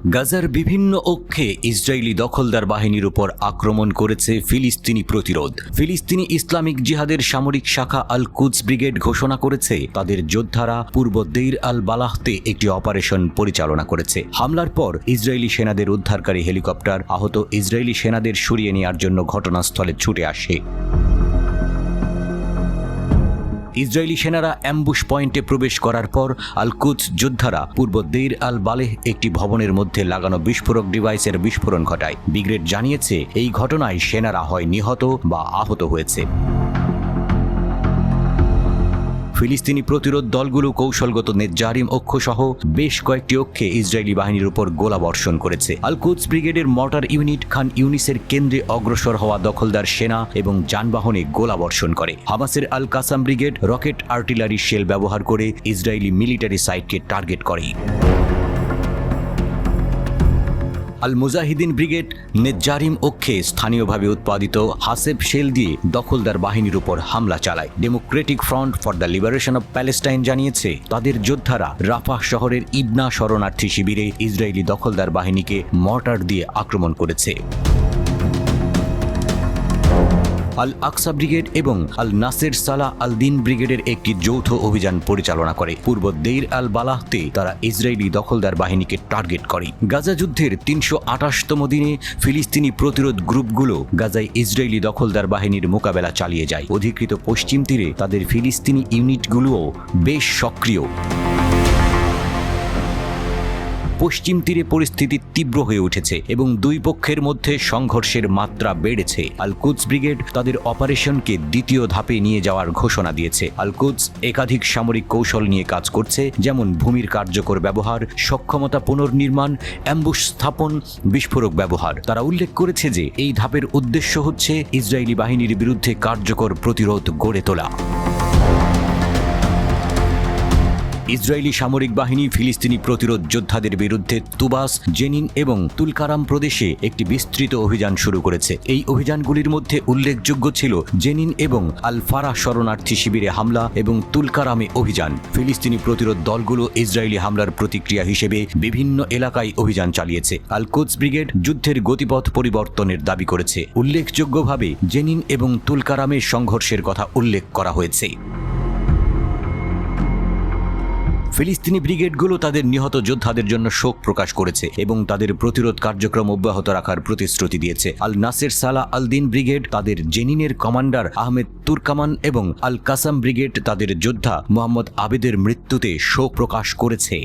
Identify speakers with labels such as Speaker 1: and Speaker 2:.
Speaker 1: গাজার বিভিন্ন অক্ষে ইসরায়েলি দখলদার বাহিনীর উপর আক্রমণ করেছে ফিলিস্তিনি প্রতিরোধ। ফিলিস্তিনি ইসলামিক জিহাদের সামরিক শাখা আল কুদস ব্রিগেড ঘোষণা করেছে তাদের যোদ্ধারা পূর্ব দেইর আল বালাহতে একটি অপারেশন পরিচালনা করেছে। হামলার পর ইসরায়েলি সেনাদের উদ্ধারকারী হেলিকপ্টার আহত ইসরায়েলি সেনাদের সরিয়ে নেওয়ার জন্য ঘটনাস্থলে ছুটে আসে। ইসরায়েলি সেনারা অ্যাম্বুশ পয়েন্টে প্রবেশ করার পর আল কুদস যোদ্ধারা পূর্ব দেইর আল বালেহ একটি ভবনের মধ্যে লাগানো বিস্ফোরক ডিভাইসের বিস্ফোরণ ঘটায়। ব্রিগেড জানিয়েছে এই ঘটনায় সেনারা হয় নিহত বা আহত হয়েছে। ফিলিস্তিনি প্রতিরোধ দলগুলো কৌশলগত নেতজারিম অক্ষ সহ বেশ কয়েকটি অক্ষে ইসরায়েলি বাহিনীর উপর গোলাবর্ষণ করেছে। আল কুদস ব্রিগেডের মর্টার ইউনিট খান ইউনিসের কেন্দ্রে অগ্রসর হওয়া দখলদার সেনা এবং যানবাহনে গোলাবর্ষণ করে। হামাসের Al Qassam brigade rocket artillery shell ব্যবহার করে ইসরায়েলি মিলিটারি সাইটকে টার্গেট করে। আল মুজাহিদিন ব্রিগেড নেতজারিম অক্ষে স্থানীয়ভাবে উৎপাদিত হাসেব শেল দিয়ে দখলদার বাহিনীর উপর হামলা চালায়। Democratic front for the liberation of Palestine জানিয়েছে তাদের যোদ্ধারা রাফাহ শহরের ইবনা শরণার্থী শিবিরে ইসরায়েলি দখলদার বাহিনীকে মর্টার দিয়ে আক্রমণ করেছে। আল আকসা ব্রিগেড এবং আল নাসের সালাহ আল দিন ব্রিগেডের একটি যৌথ অভিযান পরিচালনা করে। পূর্ব দেইর আল বালাহতে তারা ইসরায়েলি দখলদার বাহিনীকে টার্গেট করে। গাজা যুদ্ধের ৩২৮তম দিনে ফিলিস্তিনি প্রতিরোধ গ্রুপগুলো গাজায় ইসরায়েলি দখলদার বাহিনীর মোকাবেলা চালিয়ে যায়। অধিকৃত পশ্চিম তীরে তাদের ফিলিস্তিনি ইউনিটগুলোও বেশ সক্রিয়। পশ্চিম তীরে পরিস্থিতি তীব্র হয়ে উঠেছে এবং দুই পক্ষের মধ্যে সংঘর্ষের মাত্রা বেড়েছে। আল কুদস ব্রিগেড তাদের অপারেশনকে দ্বিতীয় ধাপে নিয়ে যাওয়ার ঘোষণা দিয়েছে। আল কুদস একাধিক সামরিক কৌশল নিয়ে কাজ করছে, যেমন ভূমির কার্যকর ব্যবহার, সক্ষমতা পুনর্নির্মাণ, অ্যাম্বুশ স্থাপন, বিস্ফোরক ব্যবহার। তারা উল্লেখ করেছে যে এই ধাপের উদ্দেশ্য হচ্ছে ইসরায়েলি বাহিনীর বিরুদ্ধে কার্যকর প্রতিরোধ গড়ে তোলা। ইসরায়েলি সামরিক বাহিনী ফিলিস্তিনি প্রতিরোধ যোদ্ধাদের বিরুদ্ধে তুবাস, জেনিন এবং তুলকারাম প্রদেশে একটি বিস্তৃত অভিযান শুরু করেছে। এই অভিযানগুলির মধ্যে উল্লেখযোগ্য ছিল জেনিন এবং আল ফারাহ শরণার্থী শিবিরে হামলা এবং তুলকারামে অভিযান। ফিলিস্তিনি প্রতিরোধ দলগুলো ইসরায়েলি হামলার প্রতিক্রিয়া হিসেবে বিভিন্ন এলাকায় অভিযান চালিয়েছে। আল কুদস ব্রিগেড যুদ্ধের গতিপথ পরিবর্তনের দাবি করেছে। উল্লেখযোগ্যভাবে জেনিন এবং তুলকারামের সংঘর্ষের কথা উল্লেখ করা হয়েছে। ফিলিস্তিনি ব্রিগেডগুলো তাদের নিহত যোদ্ধাদের জন্য শোক প্রকাশ করেছে এবং তাদের প্রতিরোধ কার্যক্রম অব্যাহত রাখার প্রতিশ্রুতি দিয়েছে। আল নাসের সালাহ আল দিন ব্রিগেড তাদের জেনিনের কমান্ডার আহমেদ তুর্কামান এবং আল কাসাম ব্রিগেড তাদের যোদ্ধা মোহাম্মদ আবেদের মৃত্যুতে শোক প্রকাশ করেছে।